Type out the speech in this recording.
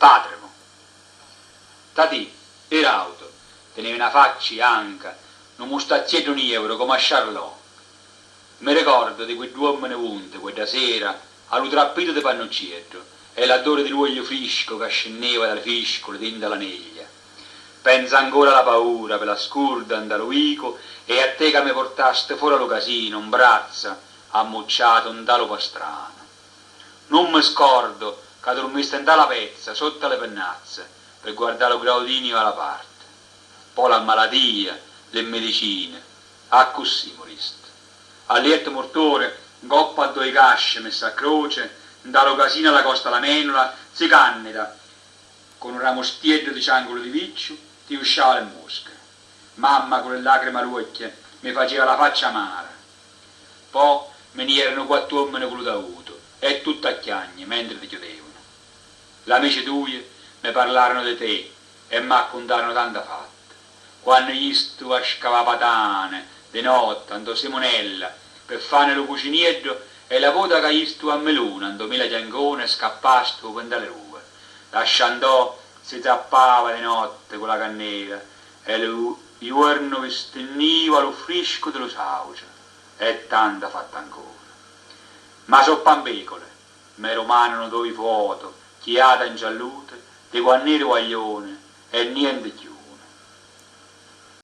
Patremo. Tati, era auto, teneva una faccia anca, non mustacchietto un euro come a Charlot. Mi ricordo di quei due uomini punti, quella sera, all'utrappito di pannoncetto e l'odore di l'uoglio fresco che scendeva dalle fiscole dentro la neglia. Pensa ancora alla paura per la scurda andaloico e a te che mi portaste fuori allo casino, un braccio ammucciato un talo pastrano. Non mi scordo che dormiste in tala pezza sotto le pennazze per guardare lo Graudinio alla parte. Poi la malattia, le medicine, a così moriste. A letto mortore, goppa a due casce messa a croce, dallo casino alla costa la menola, si cannida, con un ramostietto di ciangolo di viccio, ti usciava le mosche. Mamma con le lacrime all'occhio mi faceva la faccia amara. Poi me ne erano 4 uomini con l'udavuto e tutto a chiagne mentre ti chiudevano. Gli amici tuoi mi parlarono di te e mi raccontarono tanta fatta. Quando gli stu a scavare patane, di notte, andò Simonella, per fare lo cucinietto e la coda che gli stu a melone, andò Mila Giancone e scappasto per le rue. Lasciandò si zappava di notte con la cannella e il giorno vi stenniva lo fresco dello sauce e tanta fatta ancora. Ma so pampecole, mi romanano due foto, chiata in giallute, di quannere guaglione e niente più.